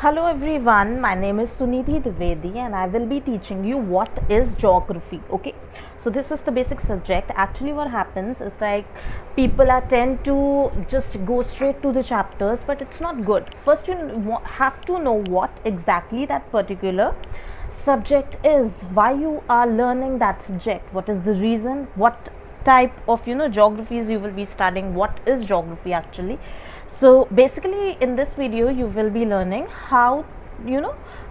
Hello everyone, my name is Sunidhi Dwivedi and I will be teaching you what is geography. Okay, so this is the basic subject. Actually what happens is like people are tend to just go straight to the chapters, but it's not good. First you have to know what exactly that particular subject is, why you are learning that subject, what is the reason, what type of geographies you will be studying, what is geography actually. So basically in this video you will be learning how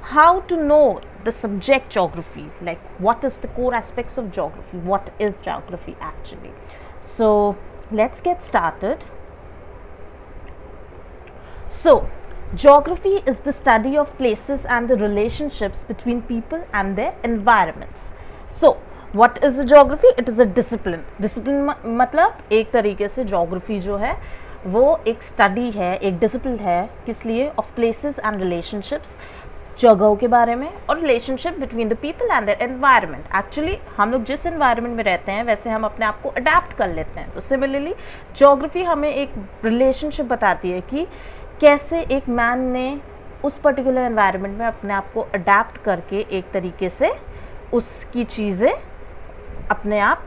how to know the subject geography, like what is the core aspects of geography, what is geography actually. So let's get started. So geography is the study of places and the relationships between people and their environments. So what is a geography? It is a discipline. Discipline मतलब एक तरीके से geography जो है वो एक study है, एक डिसिप्लिन है, किस लिए? ऑफ प्लेसेस एंड रिलेशनशिप्स, जगहों के बारे में, और relationship between the people and their environment. Actually हम लोग जिस एनवायरनमेंट में रहते हैं वैसे हम अपने आप को अडेप्ट कर लेते हैं. तो सिमिलरली ज्योग्राफी हमें एक रिलेशनशिप बताती है कि कैसे एक मैन ने उस पर्टिकुलर एनवायरनमेंट में अपने आप को अडेप्ट करके एक तरीके से उसकी चीज़ें अपने आप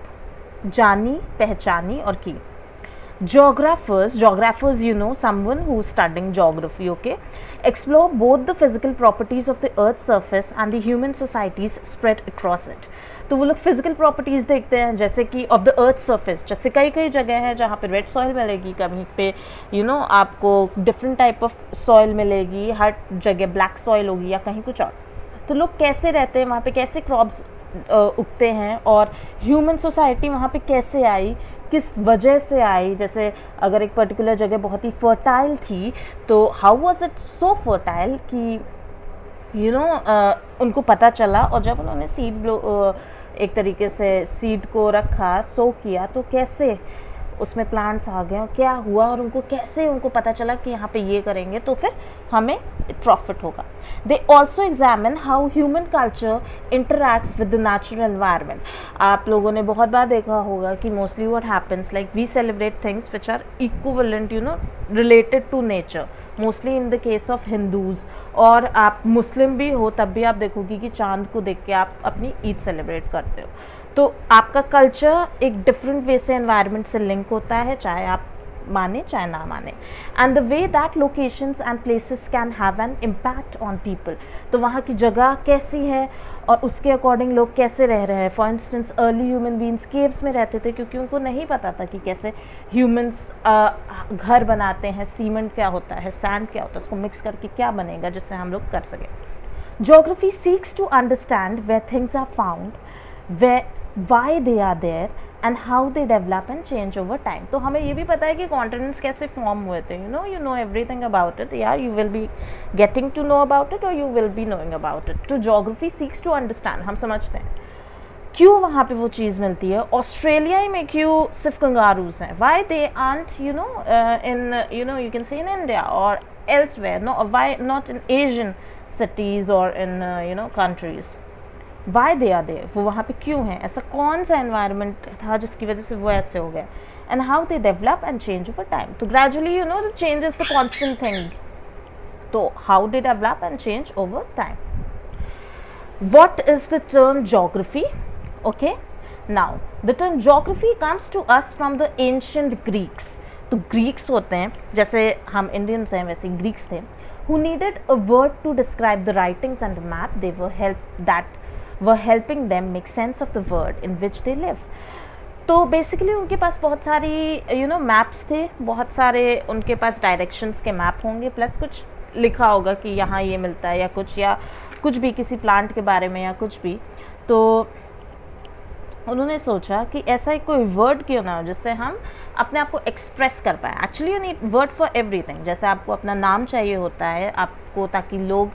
जानी, पहचानी और की. Geographers, someone who is studying geography, okay, explore both the physical properties of the earth's surface and the human societies spread across it. तो वो लोग फिजिकल प्रॉपर्टीज़ देखते हैं, जैसे कि ऑफ द अर्थ सरफेस. जैसे कई कई जगह है जहाँ पे रेड सॉइल मिलेगी, कहीं पे आपको डिफरेंट टाइप ऑफ सॉइल मिलेगी, हर जगह ब्लैक सॉइल होगी या कहीं कुछ और. तो लोग कैसे रहते हैं वहाँ पे, कैसे क्रॉप्स उगते हैं, और ह्यूमन सोसाइटी वहाँ पे कैसे आई, किस वजह से आई. जैसे अगर एक पर्टिकुलर जगह बहुत ही फर्टाइल थी तो how was it so fertile कि उनको पता चला, और जब उन्होंने एक तरीके से सीड को रखा, सो किया, तो कैसे उसमें प्लांट्स आ गए और क्या हुआ, और उनको पता चला कि यहाँ पे ये करेंगे तो फिर हमें प्रॉफिट होगा. They also examine how human culture interacts with the natural environment. आप लोगों ने बहुत बार देखा होगा कि mostly what happens, like we celebrate things which are equivalent related to nature, mostly in the case of Hindus. और आप मुस्लिम भी हो तब भी आप देखोगे कि चांद को देख के आप अपनी ईद सेलिब्रेट करते हो. तो आपका कल्चर एक डिफरेंट वे से एनवायरनमेंट से लिंक होता है, चाहे आप माने चाहे ना माने. And the way that locations and places can have an impact on people. तो वहाँ की जगह कैसी है और उसके अकॉर्डिंग लोग कैसे रह रहे हैं. For instance early human beings caves में रहते थे क्योंकि उनको नहीं पता था कि कैसे ह्यूमंस घर बनाते हैं, सीमेंट क्या होता है, सैंड क्या होता है, उसको मिक्स करके क्या बनेगा जिससे हम लोग कर सकें. Geography seeks to understand where things are found, why they are there and how they develop and change over time. तो हमें ये भी पता है कि कॉन्टिनेंट्स कैसे फॉर्म हुए थे. you know everything about it. Yeah, you will be getting to know about it or you will be knowing about it. तो geography seeks to understand, हम समझते हैं क्यों वहाँ पे वो चीज़ मिलती है. ऑस्ट्रेलिया ही में क्यों सिर्फ कंगारूज हैं, why they aren't in you can say in India or elsewhere, no, why not in Asian cities or in countries. Why they are there, वो वहाँ पे क्यों हैं, ऐसा कौन सा एनवायरनमेंट था जिसकी वजह से वो ऐसे हो गए. And how they develop and change over time. तो gradually the change is the constant thing. तो how they develop and change over time. What is the term geography? Okay, now the term geography comes to us from the ancient Greeks. तो Greeks होते हैं, जैसे हम Indians हैं वैसे Greeks थे, who needed a word to describe the writings and map. They were helping them make sense of the world in which they live. तो basically उनके पास बहुत सारी मैप्स थे, बहुत सारे उनके पास डायरेक्शंस के मैप होंगे, प्लस कुछ लिखा होगा कि यहाँ ये मिलता है या कुछ भी किसी प्लांट के बारे में या कुछ भी. तो उन्होंने सोचा कि ऐसा एक कोई वर्ड क्यों ना हो जिससे हम अपने आप को एक्सप्रेस कर पाए. Actually you need word for everything. जैसे आपको अपना नाम चाहिए होता है आपको, ताकि लोग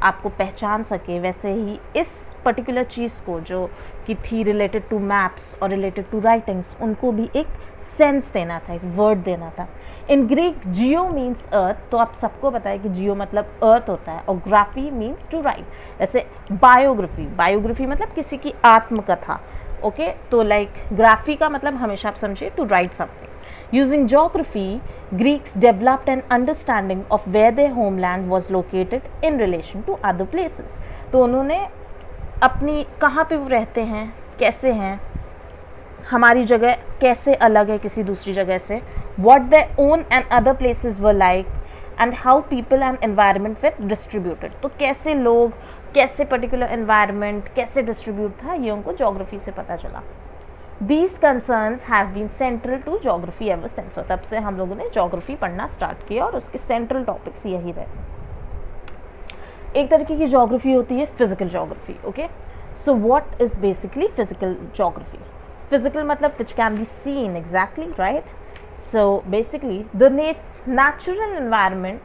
आपको पहचान सके, वैसे ही इस पर्टिकुलर चीज़ को जो कि थी रिलेटेड टू मैप्स और रिलेटेड टू राइटिंग्स, उनको भी एक सेंस देना था, एक वर्ड देना था. In Greek Jio means earth. तो आप सबको पता है कि जियो मतलब अर्थ होता है और ग्राफी मीन्स टू राइट. जैसे बायोग्राफी मतलब किसी की आत्मकथा, ओके, तो लाइक ग्राफी का मतलब हमेशा आप समझिए to write something. Using geography Greeks developed an understanding of where their homeland was located in relation to other places. तो उन्होंने अपनी कहाँ पे वो रहते हैं, कैसे हैं, हमारी जगह कैसे अलग है किसी दूसरी जगह से, what their own and other places were like and how people and environment were distributed. तो कैसे लोग, कैसे particular environment, कैसे distribute था, ये उनको geography से पता चला. These concerns have been central to geography ever since. तो तब से हम लोगों ने geography पढ़ना स्टार्ट किया और उसके central topics यही रहे. एक तरीके की geography होती है physical geography, okay? So what is basically physical geography? Physical मतलब which can be seen, exactly, right? So basically the natural environment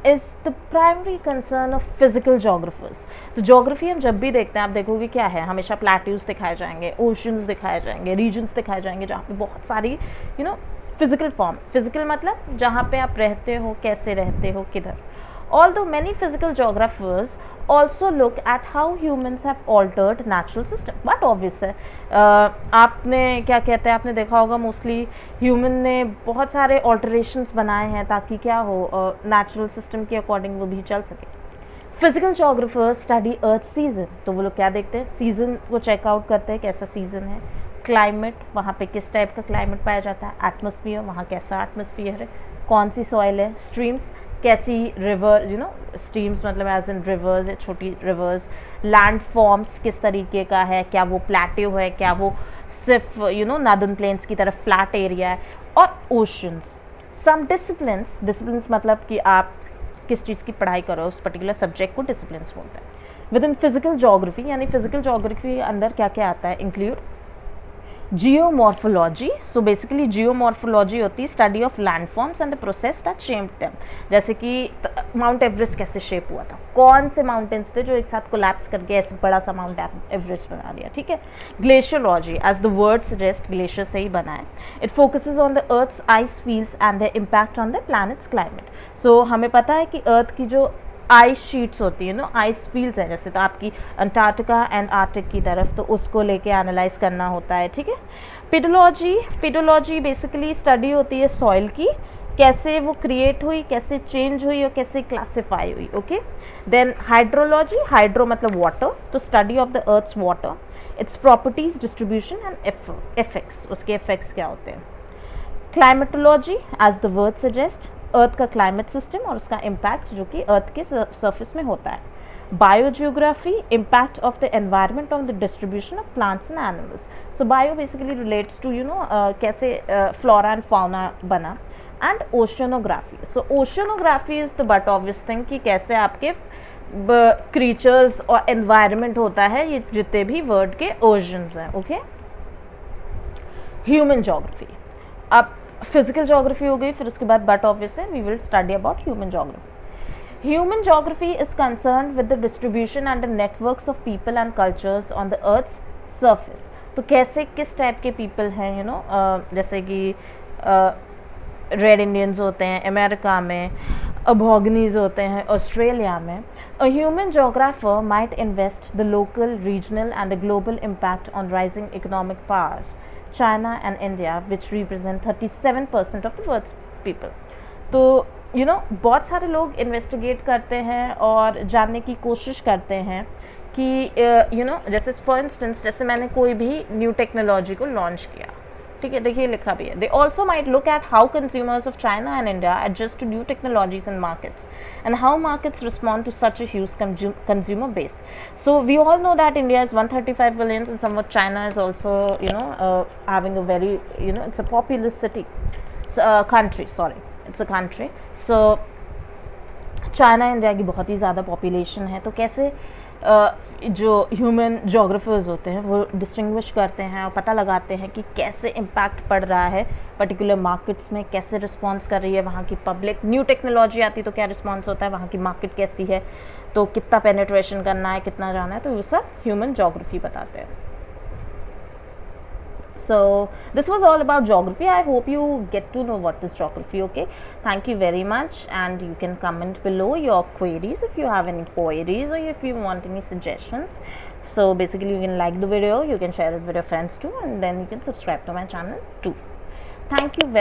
is the primary concern of physical geographers. तो geography हम जब भी देखते हैं, आप देखोगे क्या है, हमेशा plateaus दिखाए जाएंगे, oceans दिखाए जाएंगे, regions दिखाए जाएंगे जहाँ पे बहुत सारी physical form. Physical मतलब जहाँ पे आप रहते हो, कैसे रहते हो, किधर. Although many physical geographers also look at how humans have altered natural system, but obvious है, आपने क्या कहते हैं, आपने देखा होगा मोस्टली ह्यूमन ने बहुत सारे ऑल्टरेशंस बनाए हैं ताकि क्या हो, नेचुरल सिस्टम के अकॉर्डिंग वो भी चल सके. फिजिकल जोग्राफर्स स्टडी अर्थ सीजन, तो वो लोग क्या देखते हैं, सीजन को चेकआउट करते हैं, कैसा सीजन है, क्लाइमेट, वहाँ पे किस टाइप का क्लाइमेट पाया जाता है, एटमॉस्फेयर, वहाँ कैसा एटमॉस्फेयर है, कौन सी सॉइल है, स्ट्रीम्स, कैसी रिवर, स्ट्रीम्स मतलब एज इन रिवर्स है, छोटी रिवर्स, लैंड फॉर्म्स किस तरीके का है, क्या वो प्लेट्यू है, क्या वो सिर्फ नॉर्दर्न प्लेन्स की तरफ फ्लैट एरिया है, और ओशंस. सम डिसिप्लिन्स मतलब कि आप किस चीज़ की पढ़ाई करो, उस पर्टिकुलर सब्जेक्ट को डिसिप्लिन्स बोलते हैं. विद इन फिजिकल जोग्राफी, यानी फिजिकल जोग्राफी अंदर क्या क्या आता है, include geomorphology. So basically geomorphology होती है study of landforms and the process that shaped them. जैसे कि माउंट एवरेस्ट कैसे शेप हुआ था, कौन से माउंटेन्स थे जो एक साथ कोलैप्स करके ऐसे बड़ा सा माउंट एवरेस्ट बना लिया, ठीक है. Glaciology, as the word suggest, glacier से ही बना है. It focuses on the earth's ice fields and the impact on the planet's climate. So हमें पता है कि अर्थ की जो आइस शीट्स होती है आइस फील्ड्स है, जैसे तो आपकी अंटार्कटिका एंड आर्टिक की तरफ, तो उसको लेके एनालाइज करना होता है, ठीक है. पेडोलॉजी बेसिकली स्टडी होती है सॉइल की, कैसे वो क्रिएट हुई, कैसे चेंज हुई और कैसे क्लासिफाई हुई, ओके. देन हाइड्रोलॉजी, हाइड्रो मतलब वाटर, तो study of the earth's water, its properties, distribution and effects, उसके इफेक्ट्स क्या होते हैं. Climatology, as the word suggest, earth का क्लाइमेट सिस्टम और उसका इम्पैक्ट जो कि अर्थ के सरफेस में होता है. Biogeography, impact of the environment on the distribution of plants and animals. So bio basically relates to कैसे फ्लोरा एंड फाउना बना. And oceanography, so oceanography is the but obvious thing कि कैसे आपके क्रीचर्स और environment होता है, ये जितने भी वर्ल्ड के ओशंस हैं, ओके. ह्यूमन जोग्राफी, अब फिजिकल जोग्राफी हो गई, फिर उसके बाद बट ऑब्वियस है we will study about human geography. Human geography is concern with the distribution and the networks of people and cultures on the earth's surface. तो कैसे किस टाइप के पीपल हैं, जैसे कि रेड इंडियंस होते हैं अमेरिका में, अबोगनीज होते हैं ऑस्ट्रेलिया में. A human geographer might invest the local, regional and the global impact on rising economic powers, China and India, which represent 37% of the world's people. तो बहुत सारे लोग इन्वेस्टिगेट करते हैं और जानने की कोशिश करते हैं कि जैसे फॉर इंस्टेंस, जैसे मैंने कोई भी न्यू टेक्नोलॉजी को लॉन्च किया, ठीक है, देखिए लिखा भी है. They also might look at how consumers of China and India adjust to new technologies and markets and how markets respond to such a huge consumer base. So we all know that India is 135 billion and somewhat China is also having a very it's a populous city, country, sorry, it's a country. So China India की बहुत ही ज़्यादा population है, तो कैसे जो human geographers होते हैं वो डिस्टिंग्विश करते हैं और पता लगाते हैं कि कैसे इम्पैक्ट पड़ रहा है पर्टिकुलर मार्केट्स में, कैसे रिस्पॉन्स कर रही है वहाँ की पब्लिक. न्यू टेक्नोलॉजी आती तो क्या रिस्पॉन्स होता है, वहाँ की मार्केट कैसी है, तो कितना पेनिट्रेशन करना है, कितना जाना है, तो ये सब ह्यूमन जोग्राफी बताते हैं. So this was all about geography. I hope you get to know what is geography, okay. Thank you very much, and you can comment below your queries if you have any queries or if you want any suggestions. So basically you can like the video, you can share it with your friends too, and then you can subscribe to my channel too. Thank you very